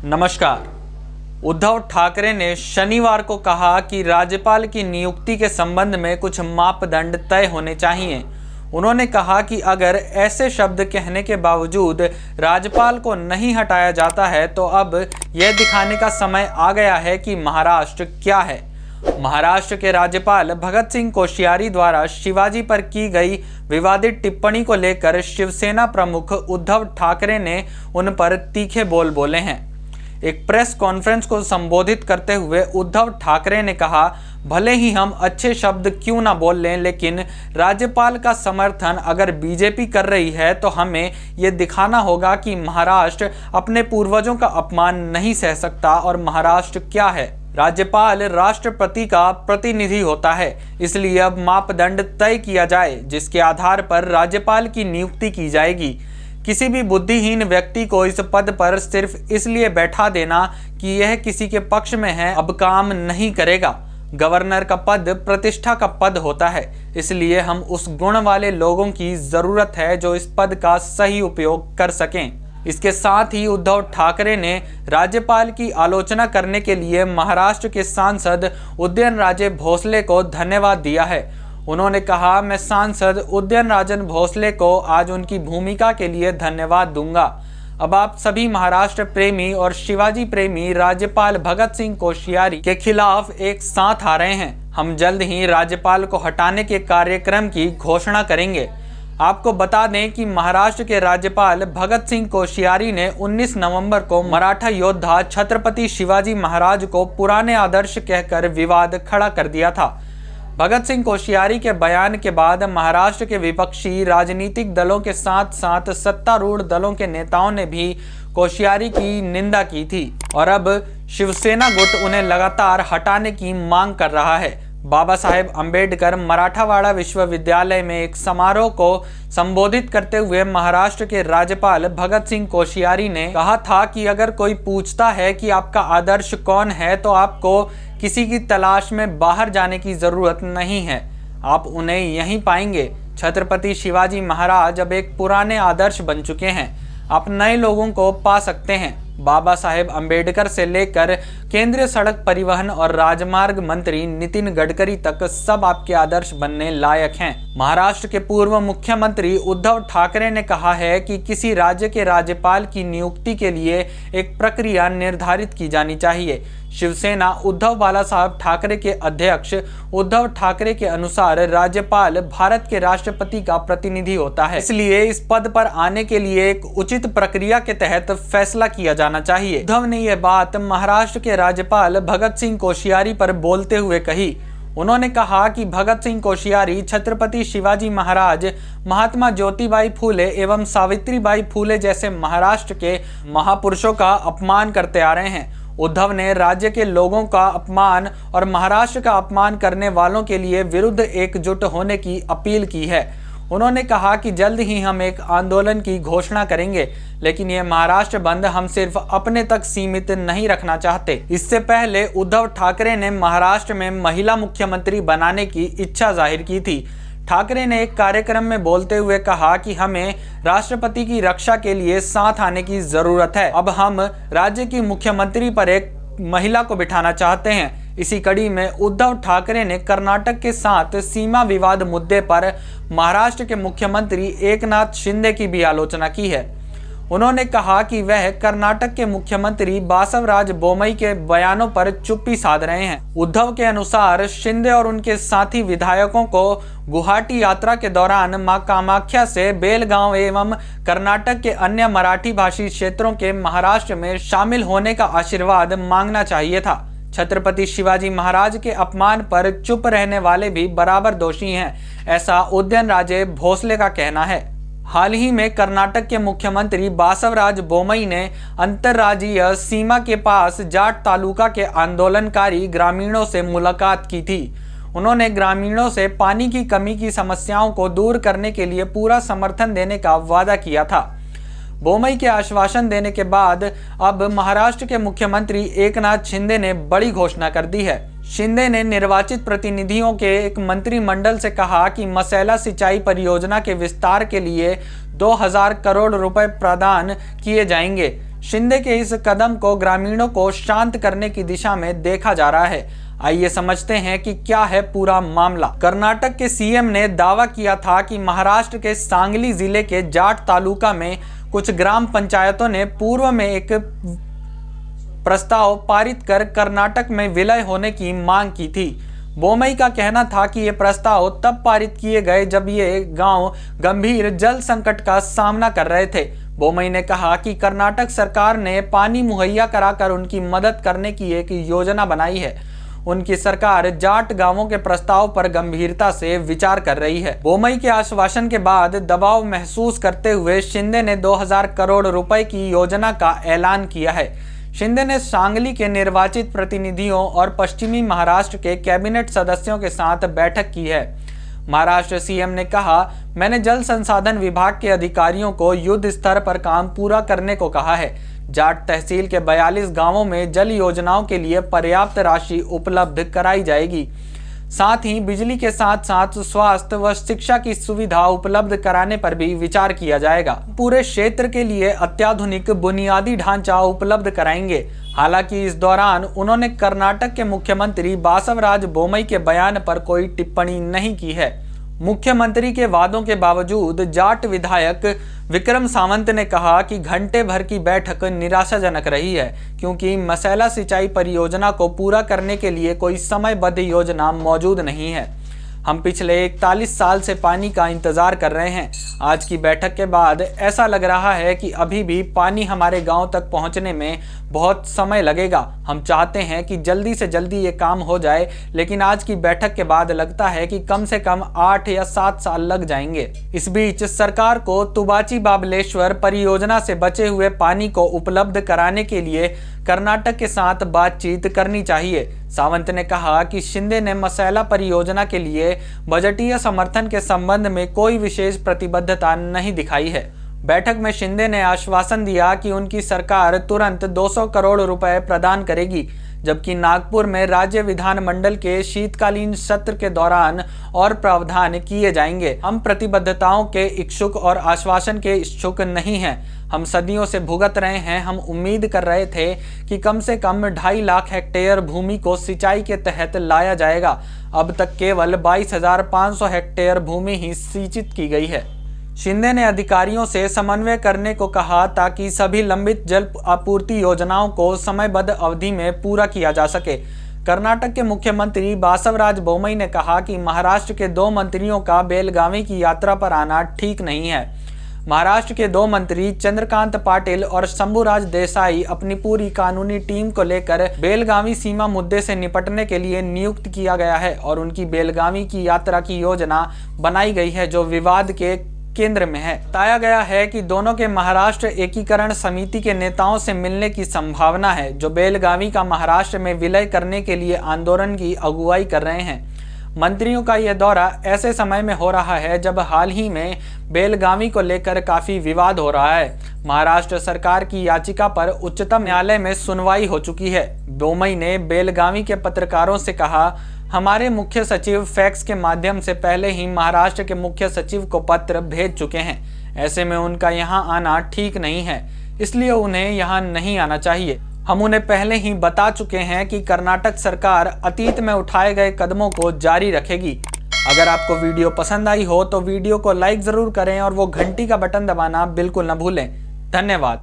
नमस्कार। उद्धव ठाकरे ने शनिवार को कहा कि राज्यपाल की नियुक्ति के संबंध में कुछ मापदंड तय होने चाहिए। उन्होंने कहा कि अगर ऐसे शब्द कहने के बावजूद राज्यपाल को नहीं हटाया जाता है तो अब यह दिखाने का समय आ गया है कि महाराष्ट्र क्या है। महाराष्ट्र के राज्यपाल भगत सिंह कोश्यारी द्वारा शिवाजी पर की गई विवादित टिप्पणी को लेकर शिवसेना प्रमुख उद्धव ठाकरे ने उन पर तीखे बोल बोले हैं। एक प्रेस कॉन्फ्रेंस को संबोधित करते हुए उद्धव ठाकरे ने कहा, भले ही हम अच्छे शब्द क्यों ना बोल लें, लेकिन राज्यपाल का समर्थन अगर बीजेपी कर रही है तो हमें ये दिखाना होगा कि महाराष्ट्र अपने पूर्वजों का अपमान नहीं सह सकता। और महाराष्ट्र क्या है? राज्यपाल राष्ट्रपति का प्रतिनिधि होता है, इसलिए अब मापदंड तय किया जाए जिसके आधार पर राज्यपाल की नियुक्ति की जाएगी। किसी भी बुद्धिहीन व्यक्ति को इस पद पर सिर्फ इसलिए बैठा देना कि यह किसी के पक्ष में है अब काम नहीं करेगा। गवर्नर का पद प्रतिष्ठा का पद होता है, इसलिए हम उस गुण वाले लोगों की जरूरत है जो इस पद का सही उपयोग कर सकें। इसके साथ ही उद्धव ठाकरे ने राज्यपाल की आलोचना करने के लिए महाराष्ट्र के सांसद उदयनराजे भोसले को धन्यवाद दिया है। उन्होंने कहा, मैं सांसद उदयनराजन भोसले को आज उनकी भूमिका के लिए धन्यवाद दूंगा। अब आप सभी महाराष्ट्र प्रेमी और शिवाजी प्रेमी राज्यपाल भगत सिंह कोश्यारी के खिलाफ एक साथ आ रहे हैं। हम जल्द ही राज्यपाल को हटाने के कार्यक्रम की घोषणा करेंगे। आपको बता दें कि महाराष्ट्र के राज्यपाल भगत सिंह कोश्यारी ने 19 नवंबर को मराठा योद्धा छत्रपति शिवाजी महाराज को पुराने आदर्श कहकर विवाद खड़ा कर दिया था। भगत सिंह कोश्यारी के बयान के बाद महाराष्ट्र के विपक्षी राजनीतिक दलों के साथ साथ सत्तारूढ़ दलों के नेताओं ने भी कोश्यारी की निंदा की थी और अब शिवसेना गुट उन्हें लगातार हटाने की मांग कर रहा है। बाबा साहेब अंबेडकर मराठावाड़ा विश्वविद्यालय में एक समारोह को संबोधित करते हुए महाराष्ट्र के राज्यपाल भगत सिंह कोश्यारी ने कहा था कि अगर कोई पूछता है कि आपका आदर्श कौन है तो आपको किसी की तलाश में बाहर जाने की जरूरत नहीं है, आप उन्हें यहीं पाएंगे। छत्रपति शिवाजी महाराज अब एक पुराने आदर्श बन चुके हैं, आप नए लोगों को पा सकते हैं। बाबा साहेब अंबेडकर से लेकर केंद्रीय सड़क परिवहन और राजमार्ग मंत्री नितिन गडकरी तक सब आपके आदर्श बनने लायक हैं। महाराष्ट्र के पूर्व मुख्यमंत्री उद्धव ठाकरे ने कहा है कि किसी राज्य के राज्यपाल की नियुक्ति के लिए एक प्रक्रिया निर्धारित की जानी चाहिए। शिवसेना उद्धव बाला साहब ठाकरे के अध्यक्ष उद्धव ठाकरे के अनुसार राज्यपाल भारत के राष्ट्रपति का प्रतिनिधि होता है, इसलिए इस पद पर आने के लिए एक उचित प्रक्रिया के तहत फैसला किया जाना चाहिए। उद्धव ने यह बात महाराष्ट्र के राज्यपाल भगत सिंह कोश्यारी पर बोलते हुए कही। उन्होंने कहा कि भगत सिंह कोश्यारी छत्रपति शिवाजी महाराज, महात्मा ज्योतिबाई फूले एवं सावित्रीबाई फूले जैसे महाराष्ट्र के महापुरुषों का अपमान करते आ रहे हैं। उद्धव ने राज्य के लोगों का अपमान और महाराष्ट्र का अपमान करने वालों के लिए विरुद्ध एकजुट होने की अपील की है। उन्होंने कहा कि जल्द ही हम एक आंदोलन की घोषणा करेंगे, लेकिन यह महाराष्ट्र बंद हम सिर्फ अपने तक सीमित नहीं रखना चाहते। इससे पहले उद्धव ठाकरे ने महाराष्ट्र में महिला मुख्यमंत्री बनाने की इच्छा जाहिर की थी। ठाकरे ने एक कार्यक्रम में बोलते हुए कहा कि हमें राष्ट्रपति की रक्षा के लिए साथ आने की जरूरत है। अब हम राज्य की मुख्यमंत्री पर एक महिला को बिठाना चाहते हैं। इसी कड़ी में उद्धव ठाकरे ने कर्नाटक के साथ सीमा विवाद मुद्दे पर महाराष्ट्र के मुख्यमंत्री एकनाथ शिंदे की भी आलोचना की है। उन्होंने कहा कि वह कर्नाटक के मुख्यमंत्री बासवराज बोमई के बयानों पर चुप्पी साध रहे हैं। उद्धव के अनुसार शिंदे और उनके साथी विधायकों को गुवाहाटी यात्रा के दौरान मां कामाख्या से बेलगांव एवं कर्नाटक के अन्य मराठी भाषी क्षेत्रों के महाराष्ट्र में शामिल होने का आशीर्वाद मांगना चाहिए था। छत्रपति शिवाजी महाराज के अपमान पर चुप रहने वाले भी बराबर दोषी हैं, ऐसा उदयनराजे भोसले का कहना है। हाल ही में कर्नाटक के मुख्यमंत्री बासवराज बोमई ने अंतर्राज्यीय सीमा के पास जाट तालुका के आंदोलनकारी ग्रामीणों से मुलाकात की थी। उन्होंने ग्रामीणों से पानी की कमी की समस्याओं को दूर करने के लिए पूरा समर्थन देने का वादा किया था। बोमई के आश्वासन देने के बाद अब महाराष्ट्र के मुख्यमंत्री एकनाथ शिंदे ने बड़ी घोषणा कर दी है। शिंदे ने निर्वाचित प्रतिनिधियों के एक मंत्रिमंडल से कहा कि मसैला सिंचाई परियोजना के विस्तार के लिए 2000 करोड़ रुपए प्रदान किए जाएंगे। शिंदे के इस कदम को ग्रामीणों को शांत करने की दिशा में देखा जा रहा है। आइए समझते हैं कि क्या है पूरा मामला। कर्नाटक के सीएम ने दावा किया था कि महाराष्ट्र के सांगली जिले के जाट तालुका में कुछ ग्राम पंचायतों ने पूर्व में एक प्रस्ताव पारित कर कर्नाटक में विलय होने की मांग की थी। बोमई का कहना था कि ये प्रस्ताव तब पारित किए गए जब ये गांव गंभीर जल संकट का सामना कर रहे थे। बोमई ने कहा कि कर्नाटक सरकार ने पानी मुहैया कराकर उनकी मदद करने की एक योजना बनाई है। उनकी सरकार जाट गांवों के प्रस्ताव पर गंभीरता से विचार कर रही है। बोमई के आश्वासन के बाद दबाव महसूस करते हुए शिंदे ने 2000 करोड़ रुपए की योजना का ऐलान किया है। शिंदे ने सांगली के निर्वाचित प्रतिनिधियों और पश्चिमी महाराष्ट्र के कैबिनेट सदस्यों के साथ बैठक की है। महाराष्ट्र सीएम ने कहा, मैंने जल संसाधन विभाग के अधिकारियों को युद्ध स्तर पर काम पूरा करने को कहा है। जाट तहसील के 42 गांवों में जल योजनाओं के लिए पर्याप्त राशि उपलब्ध कराई जाएगी। साथ ही बिजली के साथ साथ स्वास्थ्य व शिक्षा की सुविधा उपलब्ध कराने पर भी विचार किया जाएगा। पूरे क्षेत्र के लिए अत्याधुनिक बुनियादी ढांचा उपलब्ध कराएंगे। हालांकि इस दौरान उन्होंने कर्नाटक के मुख्यमंत्री बासवराज बोमई के बयान पर कोई टिप्पणी नहीं की है। मुख्यमंत्री के वादों के बावजूद जाट विधायक विक्रम सावंत ने कहा कि घंटे भर की बैठक निराशाजनक रही है, क्योंकि मसैला सिंचाई परियोजना को पूरा करने के लिए कोई समयबद्ध योजना मौजूद नहीं है। हम पिछले 41 साल से पानी का इंतजार कर रहे हैं। आज की बैठक के बाद ऐसा लग रहा है कि अभी भी पानी हमारे गांव तक पहुंचने में बहुत समय लगेगा। हम चाहते हैं कि जल्दी से जल्दी ये काम हो जाए, लेकिन आज की बैठक के बाद लगता है कि कम से कम 8 या 7 साल लग जाएंगे। इस बीच सरकार को तुबाची बाबलेश्वर परियोजना से बचे हुए पानी को उपलब्ध कराने के लिए कर्नाटक के साथ बातचीत करनी चाहिए। सावंत ने कहा कि शिंदे ने मसैला परियोजना के लिए बजटीय समर्थन के संबंध में कोई विशेष प्रतिबद्धता नहीं दिखाई है। बैठक में शिंदे ने आश्वासन दिया कि उनकी सरकार तुरंत 200 करोड़ रुपए प्रदान करेगी, जबकि नागपुर में राज्य विधानमंडल के शीतकालीन सत्र के दौरान और प्रावधान किए जाएंगे। हम प्रतिबद्धताओं के इच्छुक और आश्वासन के इच्छुक नहीं हैं। हम सदियों से भुगत रहे हैं। हम उम्मीद कर रहे थे कि कम से कम 2.5 लाख हेक्टेयर भूमि को सिंचाई के तहत लाया जाएगा। अब तक केवल 22,500 हेक्टेयर भूमि ही सिंचित की गई है। शिंदे ने अधिकारियों से समन्वय करने को कहा ताकि सभी लंबित जल आपूर्ति योजनाओं को समयबद्ध अवधि में पूरा किया जा सके। कर्नाटक के मुख्यमंत्री बासवराज बोमई ने कहा कि महाराष्ट्र के 2 मंत्रियों का बेलगावी की यात्रा पर आना ठीक नहीं है। महाराष्ट्र के 2 मंत्री चंद्रकांत पाटिल और शंभुराज देसाई अपनी पूरी कानूनी टीम को लेकर बेलगावी सीमा मुद्दे से निपटने के लिए नियुक्त किया गया है और उनकी बेलगावी की यात्रा की योजना बनाई गई है, जो विवाद के केंद्र में है। बताया गया है कि दोनों के महाराष्ट्र एकीकरण समिति के नेताओं से मिलने की संभावना है, जो बेलगावी का महाराष्ट्र में विलय करने के लिए आंदोलन की अगुवाई कर रहे हैं। मंत्रियों का यह दौरा ऐसे समय में हो रहा है जब हाल ही में बेलगावी को लेकर काफी विवाद हो रहा है। महाराष्ट्र सरकार की याचिका पर उच्चतम न्यायालय में सुनवाई हो चुकी है। बोमई ने बेलगावी के पत्रकारों से कहा, हमारे मुख्य सचिव फैक्स के माध्यम से पहले ही महाराष्ट्र के मुख्य सचिव को पत्र भेज चुके हैं। ऐसे में उनका यहाँ आना ठीक नहीं है, इसलिए उन्हें यहाँ नहीं आना चाहिए। हम उन्हें पहले ही बता चुके हैं कि कर्नाटक सरकार अतीत में उठाए गए कदमों को जारी रखेगी। अगर आपको वीडियो पसंद आई हो तो वीडियो को लाइक ज़रूर करें और वो घंटी का बटन दबाना बिल्कुल न भूलें। धन्यवाद।